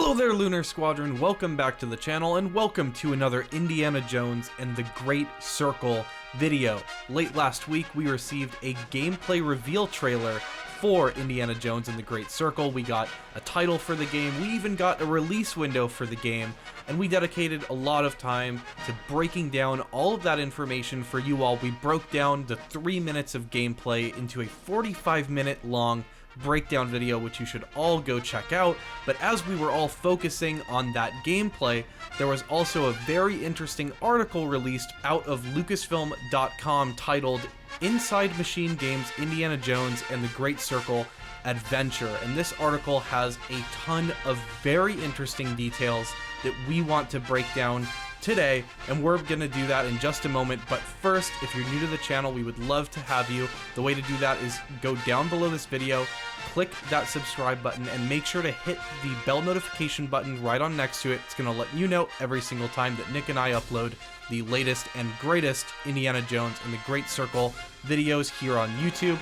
Hello there, Lunar Squadron, welcome back to the channel, and welcome to another Indiana Jones and the Great Circle video. Late last week, we received a gameplay reveal trailer for Indiana Jones and the Great Circle. We got a title for the game, we even got a release window for the game, and we dedicated a lot of time to breaking down all of that information for you all. We broke down the 3 minutes of gameplay into a 45-minute long breakdown video, which you should all go check out. But as we were all focusing on that gameplay, there was also a very interesting article released out of LucasFilm.com titled Inside MachineGames Indiana Jones and the Great Circle Adventure, and this article has a ton of very interesting details that we want to break down today, and we're going to do that in just a moment. But first, if you're new to the channel, we would love to have you. The way to do that is go down below this video, click that subscribe button, and make sure to hit the bell notification button right on next to it. It's going to let you know every single time that Nick and I upload the latest and greatest Indiana Jones and the Great Circle videos here on YouTube.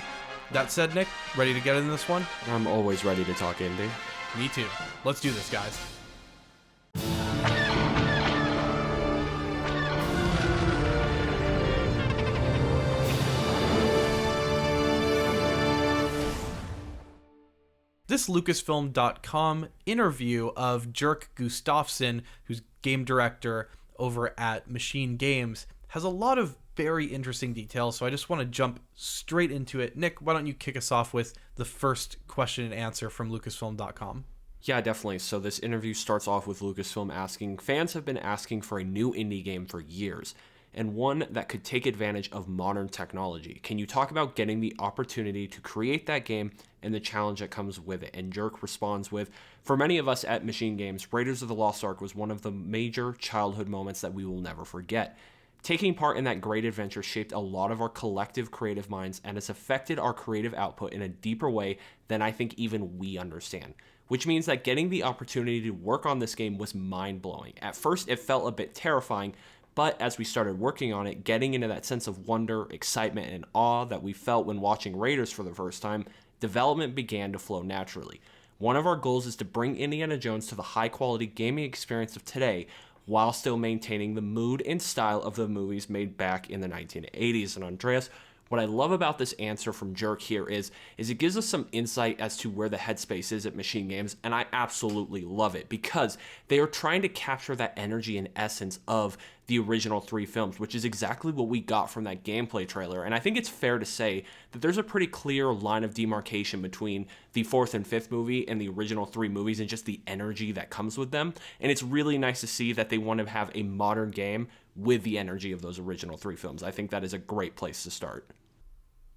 That said, Nick, ready to get into this one? I'm always ready to talk Indy. Me too. Let's do this, guys. This LucasFilm.com interview of Jerk Gustafsson, who's game director over at MachineGames, has a lot of very interesting details, so I just want to jump straight into it. Nick, why don't you kick us off with the first question and answer from LucasFilm.com? Yeah, definitely. So this interview starts off with Lucasfilm asking, fans have been asking for a new indie game for years, and one that could take advantage of modern technology. Can you talk about getting the opportunity to create that game and the challenge that comes with it? And Jerk responds with, for many of us at MachineGames, Raiders of the Lost Ark was one of the major childhood moments that we will never forget. Taking part in that great adventure shaped a lot of our collective creative minds and has affected our creative output in a deeper way than I think even we understand. Which means that getting the opportunity to work on this game was mind-blowing. At first, it felt a bit terrifying, but as we started working on it, getting into that sense of wonder, excitement, and awe that we felt when watching Raiders for the first time, development began to flow naturally. One of our goals is to bring Indiana Jones to the high-quality gaming experience of today while still maintaining the mood and style of the movies made back in the 1980s. And Andreas, what I love about this answer from Jerk here is it gives us some insight as to where the headspace is at MachineGames, and I absolutely love it because they are trying to capture that energy and essence of the original 3 films, which is exactly what we got from that gameplay trailer. And I think it's fair to say that there's a pretty clear line of demarcation between the 4th and 5th movie and the original 3 movies and just the energy that comes with them. And it's really nice to see that they want to have a modern game with the energy of those original 3 films. I think that is a great place to start.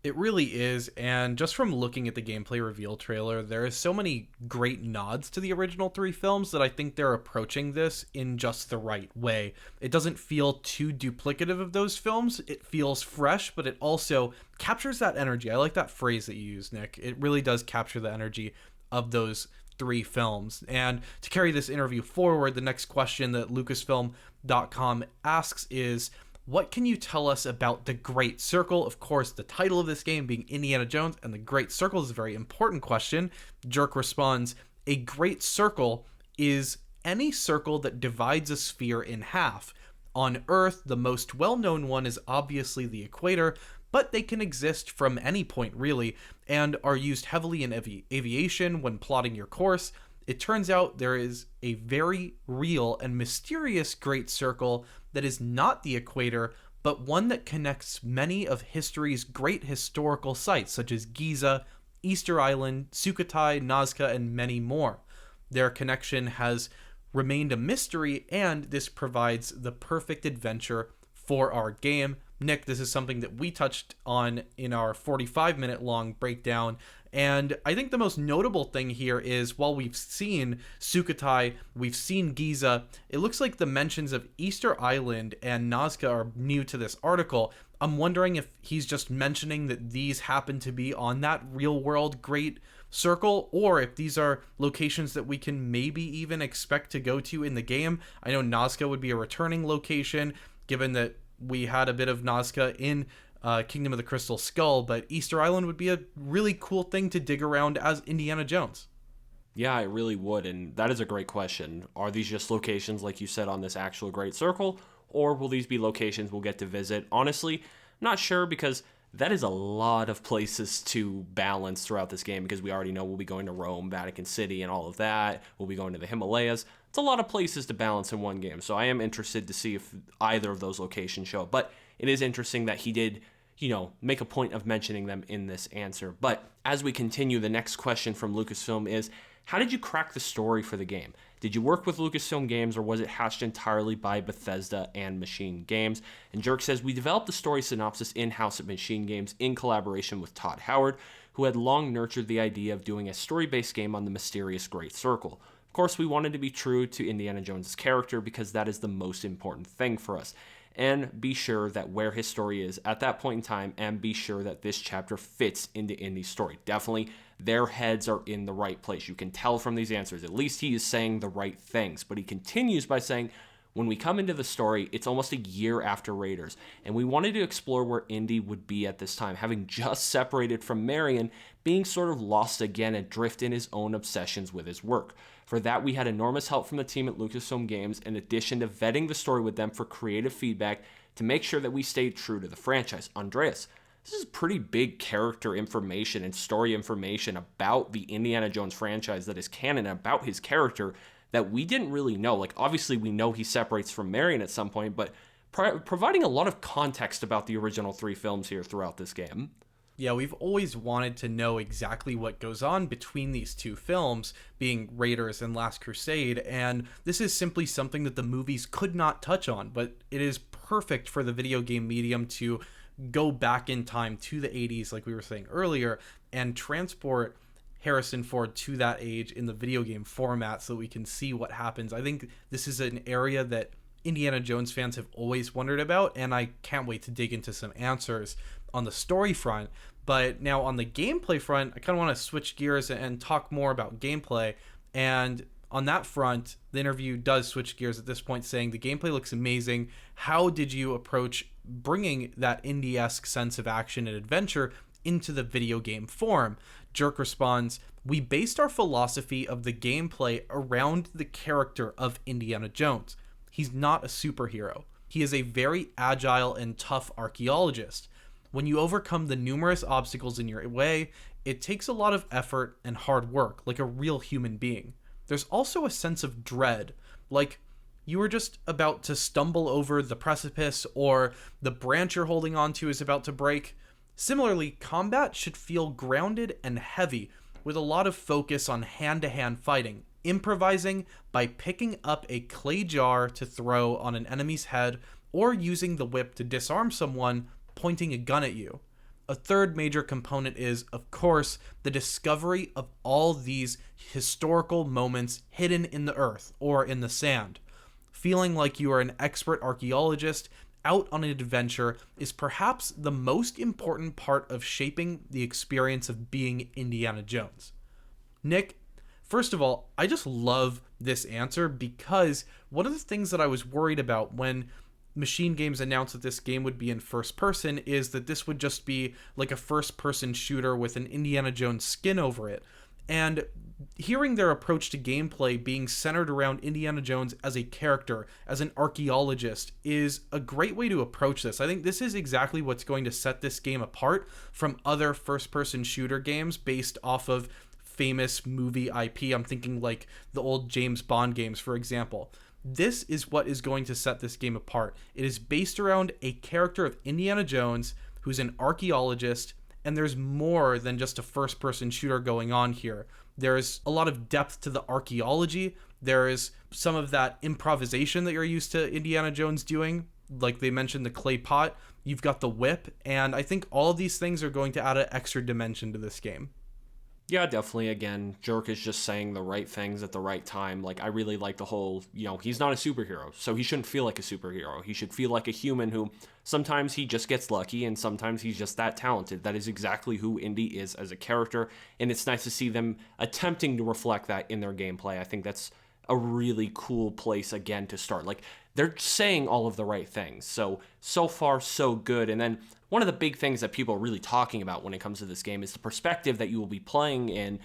It really is, and just from looking at the gameplay reveal trailer, there is so many great nods to the original 3 films that I think they're approaching this in just the right way. It doesn't feel too duplicative of those films, it feels fresh, but it also captures that energy. I like that phrase that you used, Nick. It really does capture the energy of those 3 films. And to carry this interview forward, the next question that LucasFilm.com asks is, what can you tell us about the Great Circle? Of course, the title of this game being Indiana Jones and the Great Circle is a very important question. Jerk responds, a great circle is any circle that divides a sphere in half. On Earth, the most well-known one is obviously the equator, but they can exist from any point really, and are used heavily in aviation when plotting your course. It turns out there is a very real and mysterious great circle that is not the equator, but one that connects many of history's great historical sites, such as Giza, Easter Island, Sukhothai, Nazca, and many more. Their connection has remained a mystery, and this provides the perfect adventure for our game. Nick, this is something that we touched on in our 45-minute long breakdown, and I think the most notable thing here is while we've seen Sukhothai, we've seen Giza, it looks like the mentions of Easter Island and Nazca are new to this article. I'm wondering if he's just mentioning that these happen to be on that real-world Great Circle, or if these are locations that we can maybe even expect to go to in the game. I know Nazca would be a returning location, given that we had a bit of Nazca in Kingdom of the Crystal Skull, but Easter Island would be a really cool thing to dig around as Indiana Jones. Yeah, it really would. And that is a great question. Are these just locations, like you said, on this actual Great Circle? Or will these be locations we'll get to visit? Honestly, I'm not sure because that is a lot of places to balance throughout this game because we already know we'll be going to Rome, Vatican City, and all of that. We'll be going to the Himalayas. It's a lot of places to balance in one game. So I am interested to see if either of those locations show up. But it is interesting that he did make a point of mentioning them in this answer. But as we continue, the next question from Lucasfilm is, how did you crack the story for the game? Did you work with Lucasfilm Games, or was it hatched entirely by Bethesda and MachineGames? And Jerk says, we developed the story synopsis in-house at MachineGames in collaboration with Todd Howard, who had long nurtured the idea of doing a story-based game on the mysterious Great Circle. Of course, we wanted to be true to Indiana Jones' character because that is the most important thing for us. And be sure that where his story is at that point in time, and be sure that this chapter fits into Indy's story. Definitely, their heads are in the right place. You can tell from these answers. At least he is saying the right things. But he continues by saying, when we come into the story, it's almost a year after Raiders, and we wanted to explore where Indy would be at this time, having just separated from Marion, being sort of lost again adrift in his own obsessions with his work. For that, we had enormous help from the team at Lucasfilm Games, in addition to vetting the story with them for creative feedback to make sure that we stayed true to the franchise. Andreas, this is pretty big character information and story information about the Indiana Jones franchise that is canon, about his character that we didn't really know. Like, obviously, we know he separates from Marion at some point, but providing a lot of context about the original 3 films here throughout this game. Yeah, we've always wanted to know exactly what goes on between these 2 films, being Raiders and Last Crusade, and this is simply something that the movies could not touch on, but it is perfect for the video game medium to go back in time to the 80s, like we were saying earlier, and transport Harrison Ford to that age in the video game format so that we can see what happens. I think this is an area that Indiana Jones fans have always wondered about, and I can't wait to dig into some answers on the story front. But now on the gameplay front, I kind of want to switch gears and talk more about gameplay. And on that front, the interview does switch gears at this point, saying the gameplay looks amazing. How did you approach bringing that indie-esque sense of action and adventure into the video game form? Jerk responds, we based our philosophy of the gameplay around the character of Indiana Jones. He's not a superhero. He is a very agile and tough archaeologist. When you overcome the numerous obstacles in your way, it takes a lot of effort and hard work, like a real human being. There's also a sense of dread, like you are just about to stumble over the precipice, or the branch you're holding onto is about to break. Similarly, combat should feel grounded and heavy, with a lot of focus on hand-to-hand fighting, improvising by picking up a clay jar to throw on an enemy's head, or using the whip to disarm someone pointing a gun at you. A third major component is, of course, the discovery of all these historical moments hidden in the earth or in the sand. Feeling like you are an expert archaeologist out on an adventure is perhaps the most important part of shaping the experience of being Indiana Jones. Nick, first of all, I just love this answer because one of the things that I was worried about when MachineGames announced that this game would be in first person is that this would just be like a first person shooter with an Indiana Jones skin over it. And hearing their approach to gameplay being centered around Indiana Jones as a character, as an archaeologist, is a great way to approach this. I think this is exactly what's going to set this game apart from other first-person shooter games based off of famous movie IP. I'm thinking like the old James Bond games, for example. This is what is going to set this game apart. It is based around a character of Indiana Jones who's an archaeologist, and there's more than just a first-person shooter going on here. There's a lot of depth to the archaeology. There is some of that improvisation that you're used to Indiana Jones doing. Like they mentioned the clay pot. You've got the whip. And I think all of these things are going to add an extra dimension to this game. Yeah, definitely. Again, Jerk is just saying the right things at the right time. Like, I really like the whole, he's not a superhero, so he shouldn't feel like a superhero. He should feel like a human who sometimes he just gets lucky and sometimes he's just that talented. That is exactly who Indy is as a character, and it's nice to see them attempting to reflect that in their gameplay. I think that's a really cool place again to start. Like, they're saying all of the right things. So far, so good. And then one of the big things that people are really talking about when it comes to this game is the perspective that you will be playing in,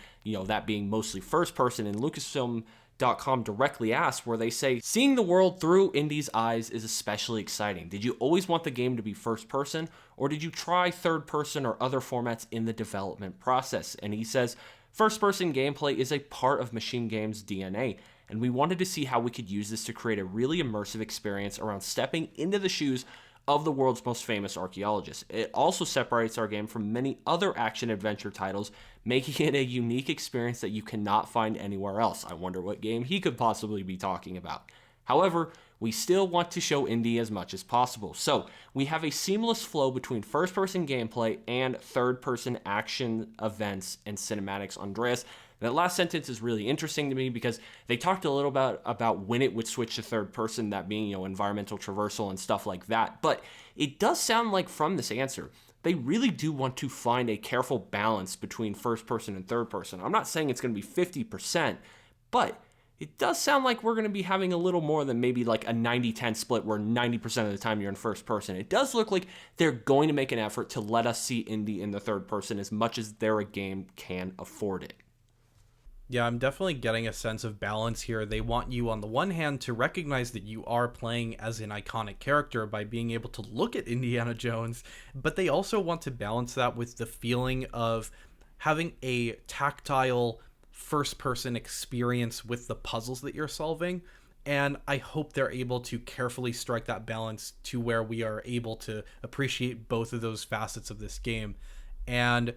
that being mostly first person. And LucasFilm.com directly asked, where they say, seeing the world through Indy's eyes is especially exciting. Did you always want the game to be first person, or did you try third person or other formats in the development process? And he says, first person gameplay is a part of MachineGames' DNA, and we wanted to see how we could use this to create a really immersive experience around stepping into the shoes of the world's most famous archaeologists. It also separates our game from many other action-adventure titles, making it a unique experience that you cannot find anywhere else. I wonder what game he could possibly be talking about. However, we still want to show Indy as much as possible. So, we have a seamless flow between first-person gameplay and third-person action events and cinematics. Andreas, that last sentence is really interesting to me because they talked a little about when it would switch to third person, that being, environmental traversal and stuff like that. But it does sound like from this answer, they really do want to find a careful balance between first person and third person. I'm not saying it's going to be 50%, but it does sound like we're going to be having a little more than maybe like a 90-10 split where 90% of the time you're in first person. It does look like they're going to make an effort to let us see Indy in the third person as much as their game can afford it. Yeah, I'm definitely getting a sense of balance here. They want you, on the one hand, to recognize that you are playing as an iconic character by being able to look at Indiana Jones, but they also want to balance that with the feeling of having a tactile first-person experience with the puzzles that you're solving. And I hope they're able to carefully strike that balance to where we are able to appreciate both of those facets of this game. And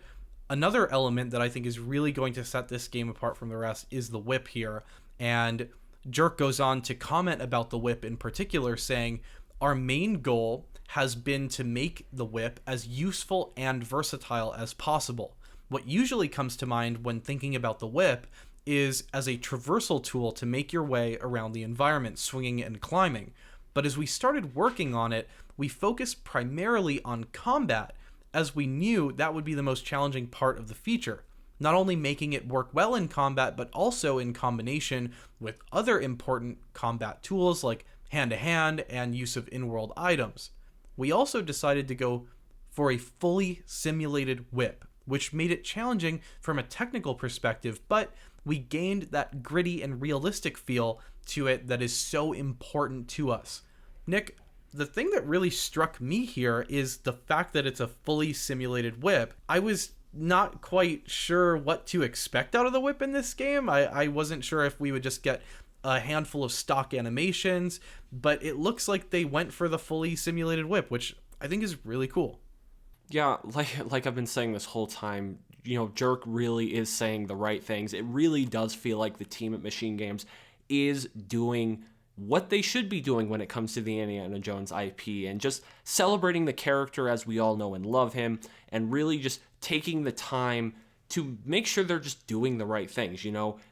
another element that I think is really going to set this game apart from the rest is the whip here. And Jerk goes on to comment about the whip in particular, saying, our main goal has been to make the whip as useful and versatile as possible. What usually comes to mind when thinking about the whip is as a traversal tool to make your way around the environment, swinging and climbing. But as we started working on it, we focused primarily on combat, as we knew that would be the most challenging part of the feature. Not only making it work well in combat, but also in combination with other important combat tools like hand-to-hand and use of in-world items. We also decided to go for a fully simulated whip, which made it challenging from a technical perspective, but we gained that gritty and realistic feel to it that is so important to us. Nick, the thing that really struck me here is the fact that it's a fully simulated whip. I was not quite sure what to expect out of the whip in this game. I wasn't sure if we would just get a handful of stock animations, but it looks like they went for the fully simulated whip, which I think is really cool. Yeah, like I've been saying this whole time, Jerk really is saying the right things. It really does feel like the team at MachineGames is doing what they should be doing when it comes to the Indiana Jones IP, and just celebrating the character as we all know and love him, and really just taking the time to make sure they're just doing the right things,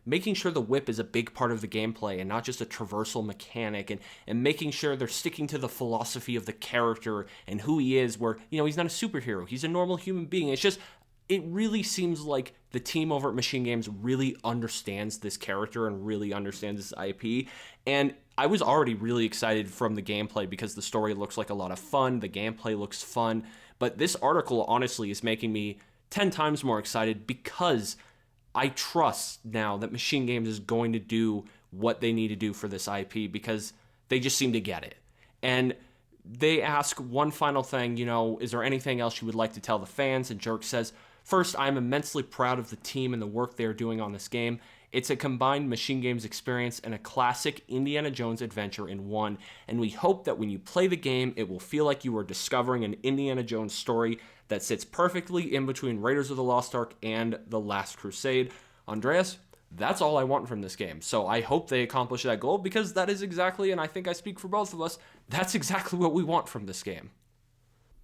making sure the whip is a big part of the gameplay and not just a traversal mechanic, and making sure they're sticking to the philosophy of the character and who he is, where, he's not a superhero, he's a normal human being. It really seems like the team over at MachineGames really understands this character and really understands this IP. And I was already really excited from the gameplay because the story looks like a lot of fun, the gameplay looks fun, but this article honestly is making me 10 times more excited because I trust now that MachineGames is going to do what they need to do for this IP because they just seem to get it. And they ask one final thing, is there anything else you would like to tell the fans? And Jerk says, first, I'm immensely proud of the team and the work they are doing on this game. It's a combined MachineGames experience and a classic Indiana Jones adventure in one, and we hope that when you play the game, it will feel like you are discovering an Indiana Jones story that sits perfectly in between Raiders of the Lost Ark and The Last Crusade. Andreas, that's all I want from this game, so I hope they accomplish that goal because that is exactly, and I think I speak for both of us, that's exactly what we want from this game.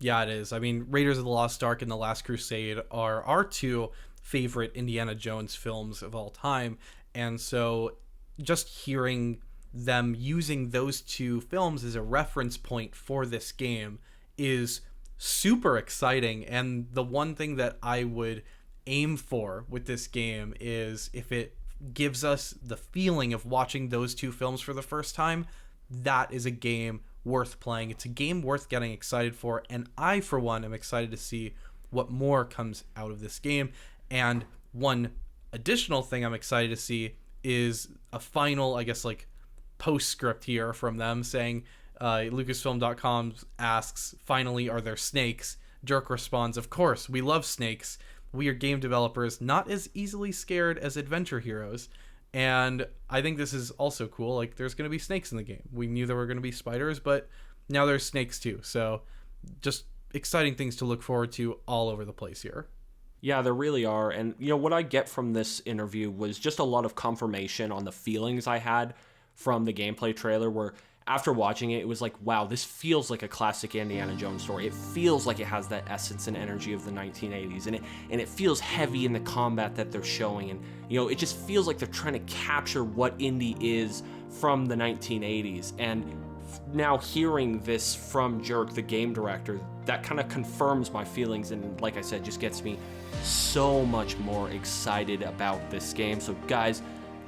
Yeah, it is. I mean, Raiders of the Lost Ark and The Last Crusade are our two favorite Indiana Jones films of all time, and so just hearing them using those two films as a reference point for this game is super exciting. And the one thing that I would aim for with this game is if it gives us the feeling of watching those two films for the first time, that is a game worth playing. It's a game worth getting excited for, and I, for one, am excited to see what more comes out of this game. And one additional thing I'm excited to see is a final, I guess, like, postscript here from them saying, Lucasfilm.com asks, finally, are there snakes? Jerk responds, of course, we love snakes. We are game developers, not as easily scared as adventure heroes. And I think this is also cool. Like, there's going to be snakes in the game. We knew there were going to be spiders, but now there's snakes too. So just exciting things to look forward to all over the place here. Yeah, there really are. And, you know, what I get from this interview was just a lot of confirmation on the feelings I had from the gameplay trailer, where after watching it, it was like, wow, this feels like a classic Indiana Jones story. It feels like it has that essence and energy of the 1980s, and it feels heavy in the combat that they're showing, and, you know, it just feels like they're trying to capture what Indy is from the 1980s. And now hearing this from Jerk, the game director, that kind of confirms my feelings, and like I said, just gets me so much more excited about this game. So guys,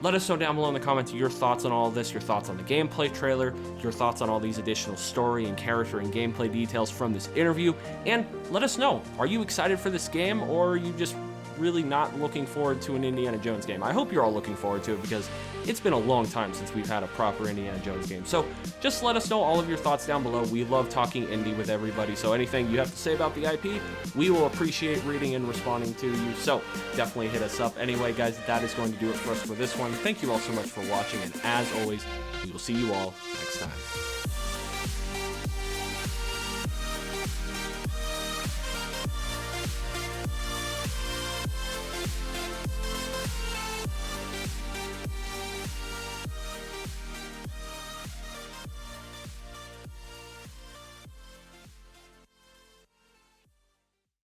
let us know down below in the comments your thoughts on all of this, your thoughts on the gameplay trailer, your thoughts on all these additional story and character and gameplay details from this interview, and let us know, are you excited for this game, or are you just really not looking forward to an Indiana Jones game? I hope you're all looking forward to it, because it's been a long time since we've had a proper Indiana Jones game. So just let us know all of your thoughts down below. We love talking indie with everybody, so anything you have to say about the IP, we will appreciate reading and responding to you. So definitely hit us up. Anyway, guys, that is going to do it for us for this one. Thank you all so much for watching, and as always, we will see you all next time.